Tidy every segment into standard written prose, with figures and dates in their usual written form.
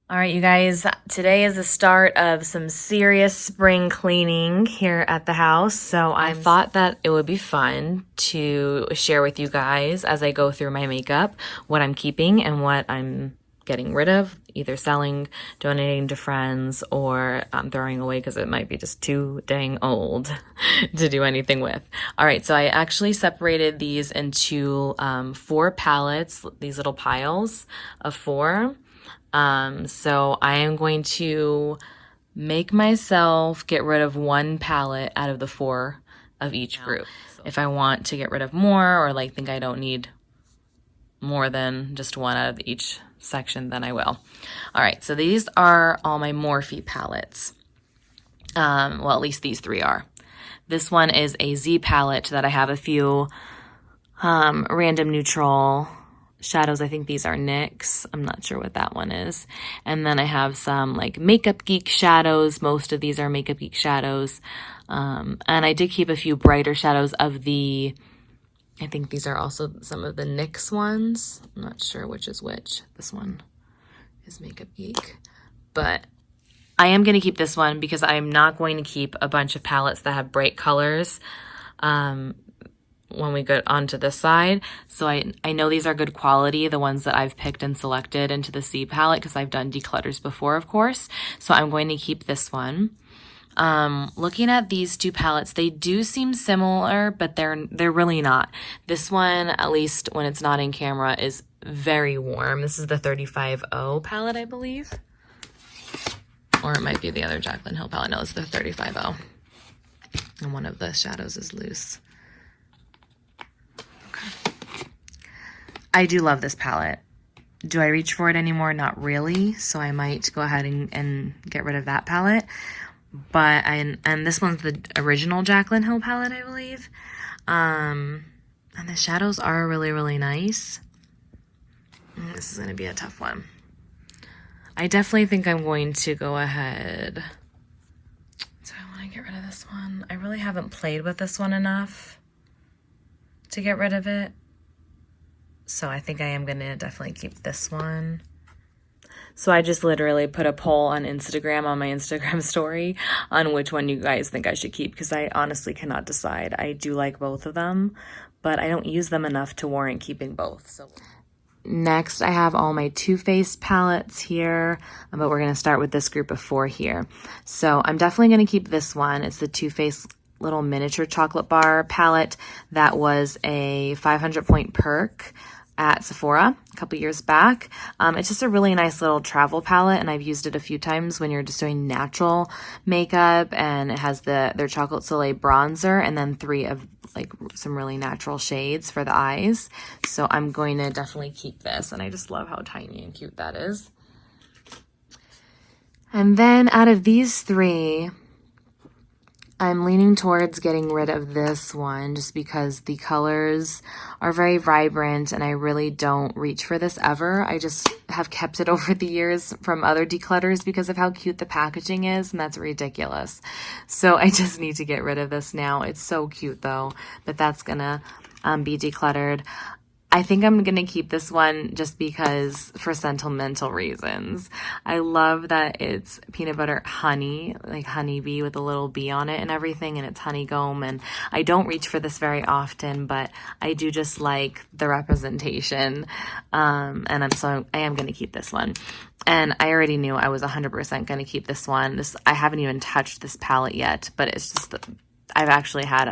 All right, you guys, today is the start of some serious spring cleaning here at the house. So I thought that it would be fun to share with you guys as I go through my makeup, what I'm keeping and what I'm getting rid of, either selling, donating to friends, or throwing away because it might be just too dang old to do anything with. All right, so I actually separated these into 4 palettes, these little piles of 4. So I am going to make myself get rid of 1 palette out of the 4 of each group. If I want to get rid of more or like think I don't need more than just 1 out of each section, then I will. All right, so these are all my Morphe palettes. Well, at least these 3 are. This one is a Z palette that I have a few random neutral shadows. I think these are NYX. I'm not sure what that one is. And then I have some like Makeup Geek shadows. Most of these are Makeup Geek shadows. And I did keep a few brighter shadows of the, I think these are also some of the NYX ones. I'm not sure which is which. This one is Makeup Geek. But I am going to keep this one because I'm not going to keep a bunch of palettes that have bright colors when we go onto this side. So I know these are good quality, the ones that I've picked and selected into the C palette, because I've done declutters before, of course. So I'm going to keep this one. Looking at these 2 palettes, they do seem similar, but they're really not. This one, at least when it's not in camera, is very warm. This is the 35O palette, I believe. Or it might be the other Jaclyn Hill palette. No, it's the 35O. And one of the shadows is loose. I do love this palette. Do I reach for it anymore? Not really. So I might go ahead and get rid of that palette. But and this one's the original Jaclyn Hill palette, I believe. And the shadows are really, really nice. This is going to be a tough one. I definitely think I'm going to go ahead. So I want to get rid of this one. I really haven't played with this one enough to get rid of it. So I think I am going to definitely keep this one. So I just literally put a poll on Instagram, on my Instagram story, on which one you guys think I should keep, because I honestly cannot decide. I do like both of them, but I don't use them enough to warrant keeping both. So next, I have all my Too Faced palettes here, but we're going to start with this group of 4 here. So I'm definitely going to keep this one. It's the Too Faced little miniature chocolate bar palette that was a 500-point perk at Sephora a couple years back. It's just a really nice little travel palette, and I've used it a few times when you're just doing natural makeup, and it has their Chocolate Soleil bronzer and then 3 of like some really natural shades for the eyes. So I'm going to definitely keep this, and I just love how tiny and cute that is. And then out of these 3, I'm leaning towards getting rid of this one just because the colors are very vibrant and I really don't reach for this ever. I just have kept it over the years from other declutters because of how cute the packaging is, and that's ridiculous. So I just need to get rid of this now. It's so cute though, but that's gonna be decluttered. I think I'm going to keep this one just because for sentimental reasons. I love that it's peanut butter honey, like Honeybee with a little bee on it and everything, and it's honeycomb, and I don't reach for this very often, but I do just like the representation, and I am going to keep this one. And I already knew I was 100% going to keep this one. I haven't even touched this palette yet, but it's just I've actually had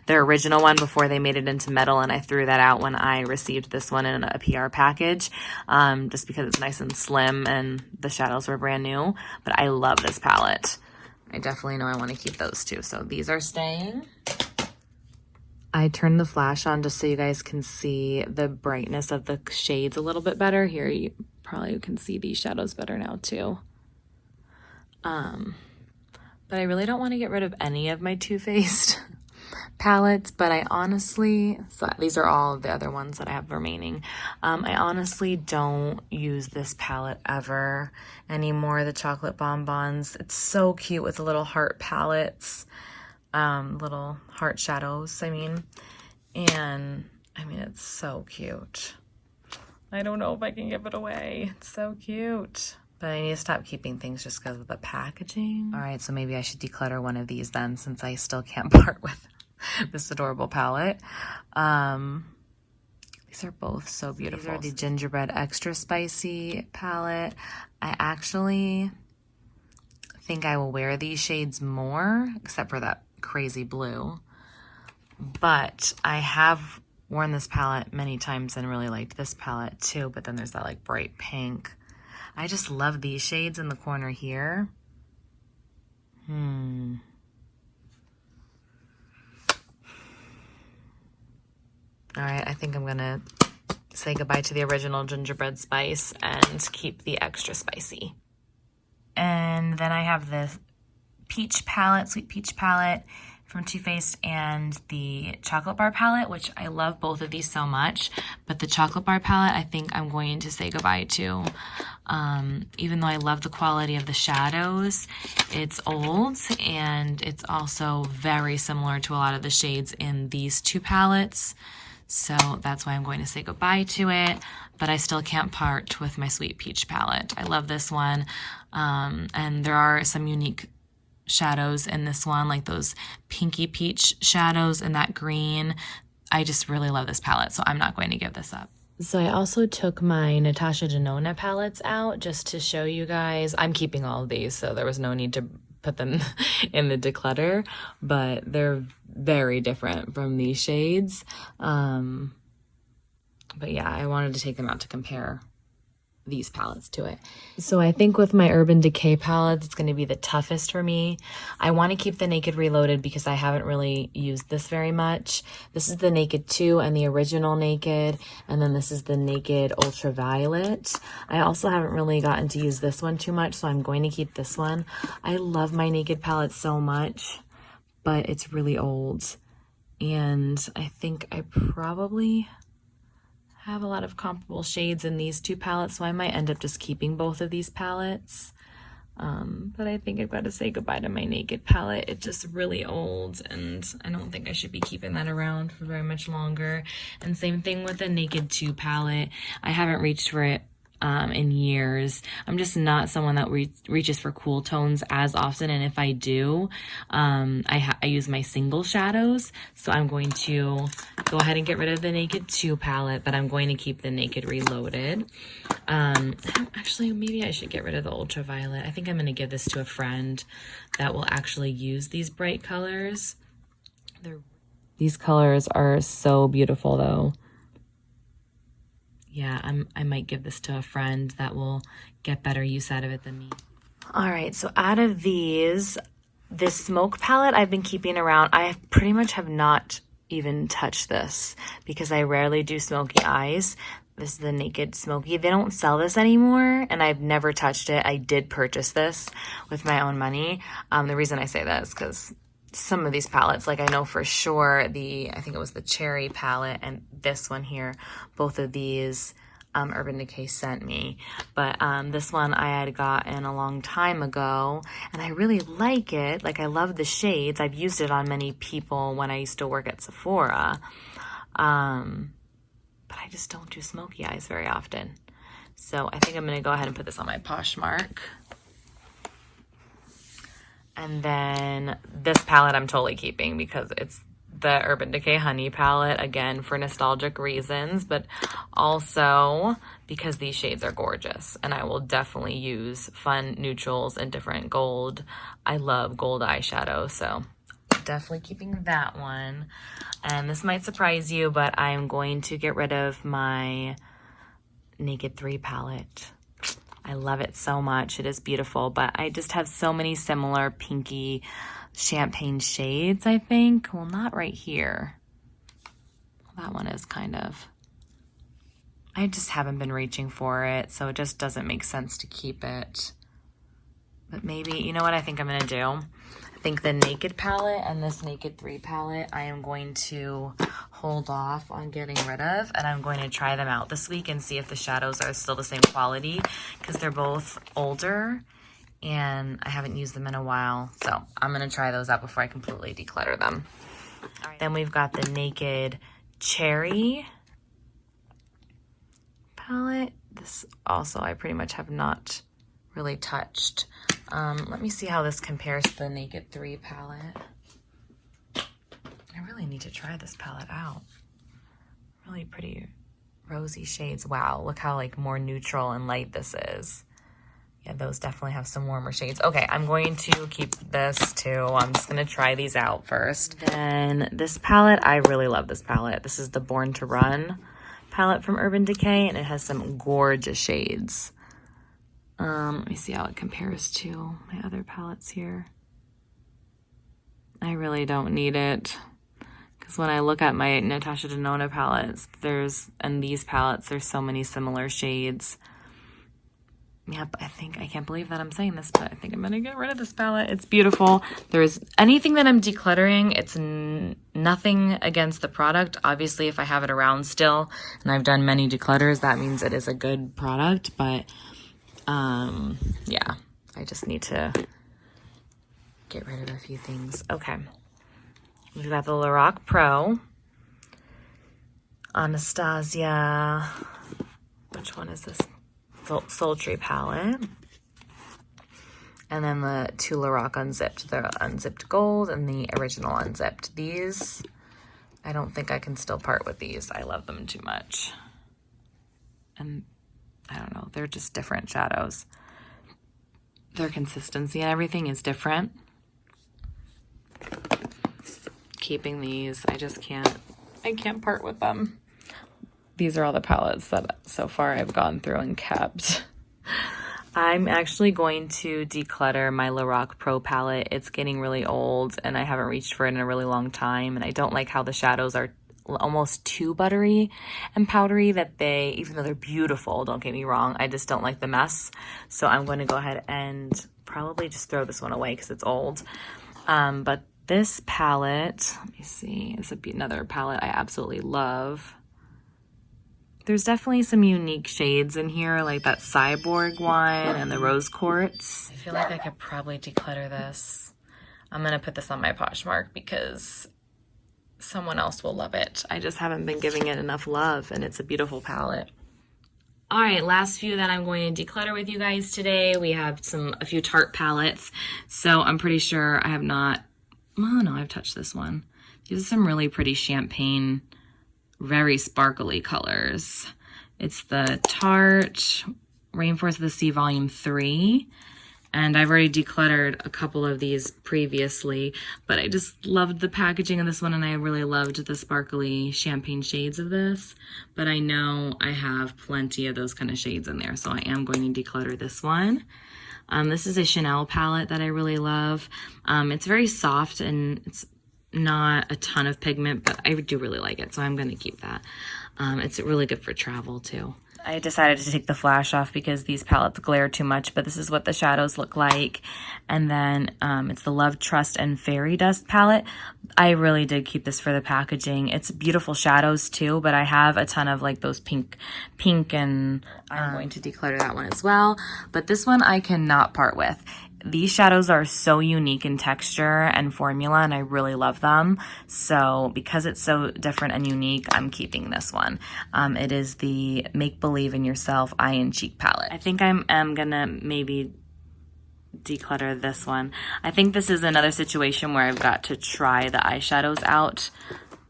their original one before they made it into metal, and I threw that out when I received this one in a PR package, just because it's nice and slim and the shadows were brand new. But I love this palette. I definitely know I want to keep those 2. So these are staying. I turned the flash on just so you guys can see the brightness of the shades a little bit better. Here you probably can see these shadows better now too. But I really don't want to get rid of any of my Too Faced palettes, but I honestly, so these are all of the other ones that I have remaining. I honestly don't use this palette ever anymore, the chocolate bonbons. It's so cute with the little heart palettes, little heart shadows, and it's so cute. I don't know if I can give it away. It's so cute. But I need to stop keeping things just because of the packaging. All right, so maybe I should declutter one of these then, since I still can't part with this adorable palette. These are both so beautiful. These are the Gingerbread Extra Spicy palette. I actually think I will wear these shades more, except for that crazy blue. But I have worn this palette many times and really liked this palette too, but then there's that like bright pink. I just love these shades in the corner here. All right, I think I'm gonna say goodbye to the original Gingerbread Spice and keep the Extra Spicy. And then I have the peach palette, sweet peach palette from Too Faced, and the chocolate bar palette, which I love both of these so much, but the chocolate bar palette I think I'm going to say goodbye to. Even though I love the quality of the shadows, it's old, and it's also very similar to a lot of the shades in these two palettes, so that's why I'm going to say goodbye to it. But I still can't part with my sweet peach palette. I love this one, and there are some unique shadows in this one, like those pinky peach shadows and that green. I just really love this palette, so I'm not going to give this up. So I also took my Natasha Denona palettes out just to show you guys. I'm keeping all of these, so there was no need to put them in the declutter, but they're very different from these shades. But yeah, I wanted to take them out to compare these palettes to it. So I think with my Urban Decay palettes, it's going to be the toughest for me. I want to keep the Naked Reloaded because I haven't really used this very much. This is the Naked 2 and the original Naked, and then this is the Naked Ultraviolet. I also haven't really gotten to use this one too much, so I'm going to keep this one. I love my Naked palette so much, but it's really old, and I think I probably have a lot of comparable shades in these two palettes, so I might end up just keeping both of these palettes. But I think I've got to say goodbye to my Naked palette. It's just really old, and I don't think I should be keeping that around for very much longer. And same thing with the Naked 2 palette. I haven't reached for it in years. I'm just not someone that reaches for cool tones as often, and if I do, I use my single shadows, so I'm going to go ahead and get rid of the Naked 2 palette, but I'm going to keep the Naked Reloaded. Actually, maybe I should get rid of the Ultraviolet. I think I'm going to give this to a friend that will actually use these bright colors. These colors are so beautiful though. Yeah, I might give this to a friend that will get better use out of it than me. All right, so out of these, this Smoke palette I've been keeping around. I pretty much have not even touched this because I rarely do smoky eyes. This is the Naked Smoky. They don't sell this anymore, and I've never touched it. I did purchase this with my own money. The reason I say that is because some of these palettes, like I know for sure I think it was the Cherry palette and this one here, both of these Urban Decay sent me, but this one I had gotten a long time ago, and I really like it. Like, I love the shades. I've used it on many people when I used to work at Sephora, but I just don't do smoky eyes very often. So I think I'm gonna go ahead and put this on my Poshmark. And then this palette I'm totally keeping because it's the Urban Decay Honey palette, again, for nostalgic reasons, but also because these shades are gorgeous, and I will definitely use fun neutrals and different gold. I love gold eyeshadow, so definitely keeping that one. And this might surprise you, but I'm going to get rid of my Naked 3 palette. I love it so much. It is beautiful, but I just have so many similar pinky champagne shades, I think. Well, not right here. That one is kind of... I just haven't been reaching for it, so it just doesn't make sense to keep it. But maybe, you know what I think I'm going to do? I think the Naked palette and this Naked 3 palette I am going to hold off on getting rid of, and I'm going to try them out this week and see if the shadows are still the same quality, because they're both older and I haven't used them in a while. So I'm going to try those out before I completely declutter them. All right. Then we've got the Naked Cherry palette. This also I pretty much have not really touched. Let me see how this compares to the Naked 3 palette. I really need to try this palette out. Really pretty rosy shades. Wow, look how like more neutral and light this is. Yeah, those definitely have some warmer shades. Okay, I'm going to keep this too. I'm just gonna try these out first. Then this palette, I really love this palette. This is the Born to Run palette from Urban Decay, and it has some gorgeous shades. Let me see how it compares to my other palettes here. I really don't need it, because when I look at my Natasha Denona palettes, and these palettes, there's so many similar shades. Yep, I can't believe that I'm saying this, but I think I'm gonna get rid of this palette. It's beautiful. There's anything that I'm decluttering, it's nothing against the product. Obviously, if I have it around still, and I've done many declutters, that means it is a good product, but yeah, I just need to get rid of a few things. Okay, we've got the Lorac Pro, Anastasia, which one is this? Sultry palette, and then the two Lorac Unzipped, the Unzipped Gold and the original Unzipped. These, I don't think I can still part with these. I love them too much. And I don't know, they're just different shadows. Their consistency and everything is different. Keeping these, I can't part with them. These are all the palettes that so far I've gone through and kept. I'm actually going to declutter my Lorac Pro palette. It's getting really old and I haven't reached for it in a really long time. And I don't like how the shadows are almost too buttery and powdery, that even though they're beautiful, don't get me wrong, I just don't like the mess. So I'm going to go ahead and probably just throw this one away because it's old. But this palette, let me see, is another palette I absolutely love. There's definitely some unique shades in here, like that Cyborg one and the Rose Quartz. I feel like I could probably declutter this. I'm gonna put this on my Poshmark because someone else will love it. I just haven't been giving it enough love, and it's a beautiful palette. All right, last few that I'm going to declutter with you guys today. We have a few Tarte palettes. So I'm pretty sure I have not, oh no, I've touched this one. These are some really pretty champagne, very sparkly colors. It's the Tarte Rainforest of the Sea Volume 3. And I've already decluttered a couple of these previously, but I just loved the packaging of this one, and I really loved the sparkly champagne shades of this. But I know I have plenty of those kind of shades in there, so I am going to declutter this one. This is a Chanel palette that I really love. It's very soft and it's not a ton of pigment, but I do really like it, so I'm going to keep that. It's really good for travel too. I decided to take the flash off because these palettes glare too much, but this is what the shadows look like. And then it's the Love, Trust, and Fairy Dust palette. I really did keep this for the packaging. It's beautiful shadows too, but I have a ton of like those pink, and I'm going to declutter that one as well. But this one I cannot part with. These shadows are so unique in texture and formula, and I really love them. So because it's so different and unique, I'm keeping this one. It is the Make Believe in Yourself Eye and Cheek palette. I think I'm gonna maybe declutter this one. I think this is another situation where I've got to try the eyeshadows out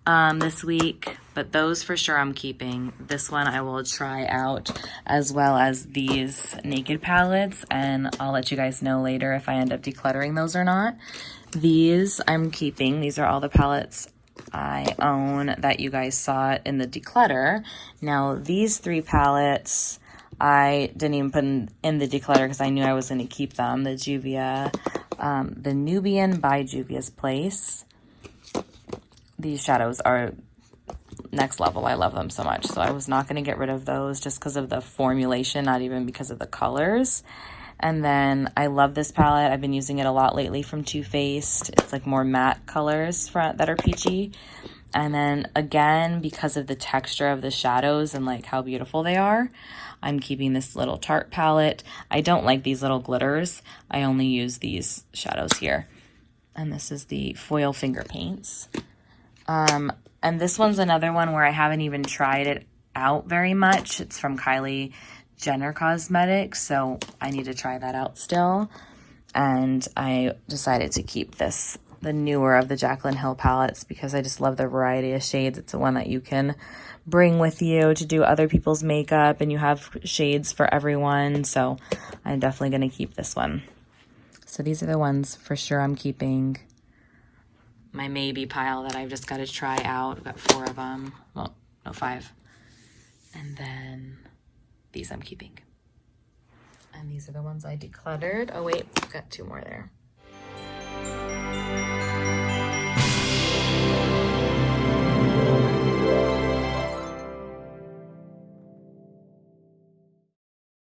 this week, but those for sure I'm keeping. This one I will try out, as well as these Naked palettes, and I'll let you guys know later if I end up decluttering those or not. These I'm keeping. These are all the palettes I own that you guys saw in the declutter. Now these three palettes I didn't even put in the declutter because I knew I was going to keep them. The Juvia, the Nubian by Juvia's Place. These shadows are next level. I love them so much. So I was not going to get rid of those just because of the formulation, not even because of the colors. And then I love this palette. I've been using it a lot lately from Too Faced. It's like more matte colors that are peachy. And then again, because of the texture of the shadows and like how beautiful they are, I'm keeping this little Tarte palette. I don't like these little glitters. I only use these shadows here. And this is the foil finger paints. And this one's another one where I haven't even tried it out very much. It's from Kylie Jenner Cosmetics, so I need to try that out still. And I decided to keep this, the newer of the Jaclyn Hill palettes, because I just love the variety of shades. It's the one that you can bring with you to do other people's makeup, and you have shades for everyone, so I'm definitely going to keep this one. So these are the ones for sure I'm keeping. My maybe pile that I've just got to try out. I've got 4 of them. Well, no, 5. And then these I'm keeping. And these are the ones I decluttered. Oh wait, I've got 2 more there.